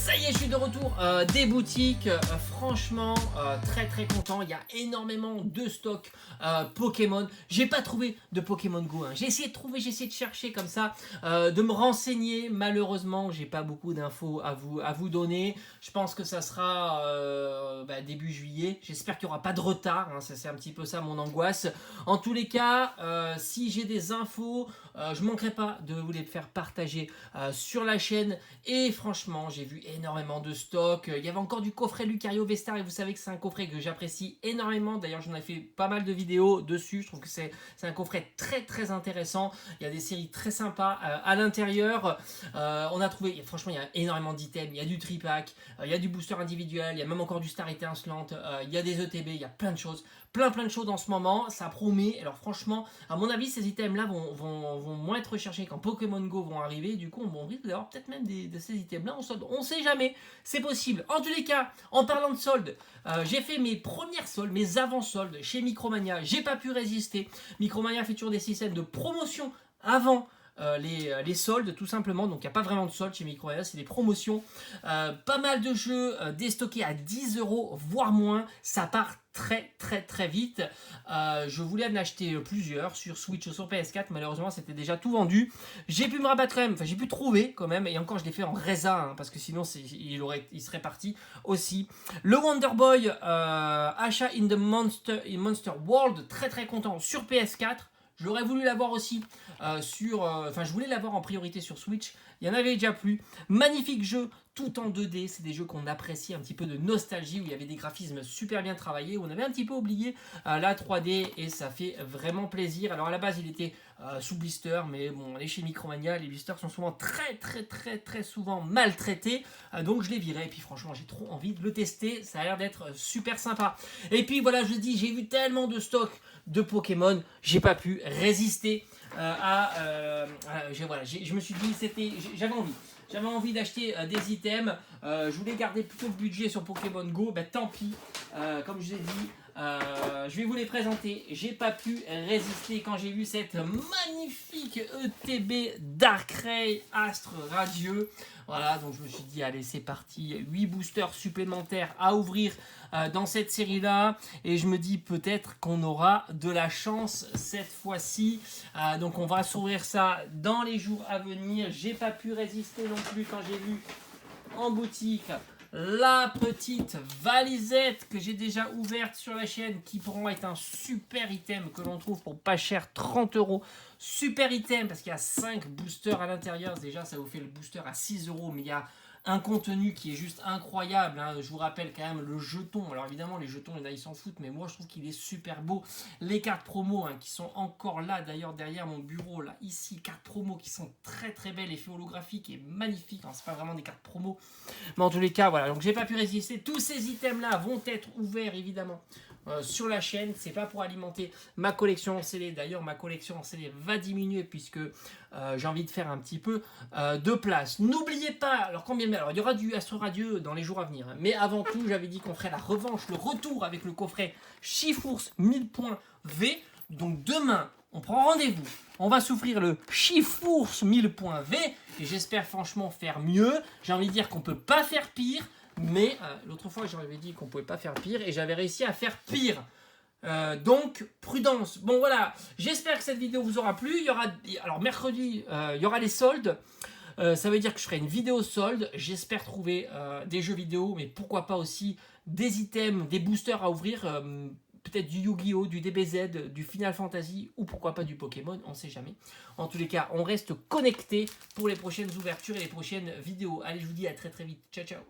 Ça y est, je suis de retour des boutiques. Franchement, très content. Il y a énormément de stock Pokémon. J'ai pas trouvé de Pokémon Go. J'ai essayé de trouver, j'ai essayé de chercher comme ça, de me renseigner. Malheureusement, j'ai pas beaucoup d'infos à vous donner. Je pense que ça sera début juillet. J'espère qu'il n'y aura pas de retard. C'est un petit peu ça mon angoisse. En tous les cas, si j'ai des infos, je manquerai pas de vous les faire partager sur la chaîne. Et franchement, j'ai vu énormément de stock. Il y avait encore du coffret Lucario V-Star et vous savez que c'est un coffret que j'apprécie énormément. D'ailleurs, j'en ai fait pas mal de vidéos dessus. Je trouve que c'est un coffret très intéressant. Il y a des séries très sympas à l'intérieur. On a trouvé, franchement, il y a énormément d'items. Il y a du tripack, il y a du booster individuel, il y a même encore du Star étincelante, il y a des ETB, il y a plein de choses. Plein de choses en ce moment, ça promet. Alors franchement, à mon avis, ces items-là vont moins être recherchés quand Pokémon Go vont arriver. Du coup, on risque d'avoir peut-être même de ces items-là en solde. On sait jamais, c'est possible. En tous les cas, en parlant de soldes, j'ai fait mes premières soldes, mes avant-soldes chez Micromania. J'ai pas pu résister. Micromania fait toujours des systèmes de promotion avant les soldes tout simplement, donc il n'y a pas vraiment de soldes chez Micromania, c'est des promotions. Pas mal de jeux déstockés à 10 €, voire moins, ça part très vite. Je voulais en acheter plusieurs sur Switch ou sur PS4, malheureusement c'était déjà tout vendu. J'ai pu me rabattre quand même, enfin j'ai pu trouver quand même, et encore je l'ai fait en raisin, parce que sinon il serait parti aussi. Le Wonder Boy, achat in the Monster World, très content sur PS4. J'aurais voulu l'avoir aussi je voulais l'avoir en priorité sur Switch. Il y en avait déjà plus. Magnifique jeu, tout en 2D. C'est des jeux qu'on apprécie, un petit peu de nostalgie, où il y avait des graphismes super bien travaillés, où on avait un petit peu oublié la 3D, et ça fait vraiment plaisir. Alors à la base, il était sous blister, mais bon, on est chez Micromania, les blisters sont souvent très souvent maltraités, donc je les virais. Et puis franchement, j'ai trop envie de le tester. Ça a l'air d'être super sympa. Et puis voilà, je dis, j'ai vu tellement de stock de Pokémon, j'ai pas pu résister je me suis dit, j'avais envie d'acheter des items. Je voulais garder plutôt le budget sur Pokémon Go. Tant pis, comme je vous ai dit, je vais vous les présenter. J'ai pas pu résister quand j'ai vu cette magnifique ETB Darkrai Astre Radieux. Voilà, donc je me suis dit, allez, c'est parti. 8 boosters supplémentaires à ouvrir dans cette série-là. Et je me dis peut-être qu'on aura de la chance cette fois-ci. Donc on va s'ouvrir ça dans les jours à venir. J'ai pas pu résister non plus quand j'ai vu en boutique la petite valisette que j'ai déjà ouverte sur la chaîne, qui pour moi est un super item que l'on trouve pour pas cher, 30 €. Super item parce qu'il y a 5 boosters à l'intérieur. Déjà ça vous fait le booster à 6 €, mais il y a un contenu qui est juste incroyable. Je vous rappelle quand même le jeton. Alors évidemment les jetons, ils s'en foutent, mais moi je trouve qu'il est super beau. Les cartes promo qui sont encore là d'ailleurs derrière mon bureau, là ici, cartes promo qui sont très belles, effet holographique et magnifique. C'est pas vraiment des cartes promo, mais en tous les cas voilà, donc j'ai pas pu résister. Tous ces items là vont être ouverts évidemment sur la chaîne. C'est pas pour alimenter ma collection en CD. D'ailleurs ma collection en CD va diminuer puisque j'ai envie de faire un petit peu de place. N'oubliez pas, alors il y aura du Astre Radieux dans les jours à venir, mais avant tout j'avais dit qu'on ferait la revanche, le retour avec le coffret Chifours 1000 points V. Donc demain on prend rendez-vous, on va s'offrir le Chifours 1000 points V, et j'espère franchement faire mieux. J'ai envie de dire qu'on peut pas faire pire, mais l'autre fois j'avais dit qu'on pouvait pas faire pire et j'avais réussi à faire pire. Donc prudence. Bon voilà, j'espère que cette vidéo vous aura plu. Alors mercredi, il y aura les soldes. Ça veut dire que je ferai une vidéo solde. J'espère trouver des jeux vidéo, mais pourquoi pas aussi des items, des boosters à ouvrir. Peut-être du Yu-Gi-Oh, du DBZ, du Final Fantasy, ou pourquoi pas du Pokémon, on sait jamais. En tous les cas, on reste connecté pour les prochaines ouvertures et les prochaines vidéos. Allez, je vous dis à très vite. Ciao.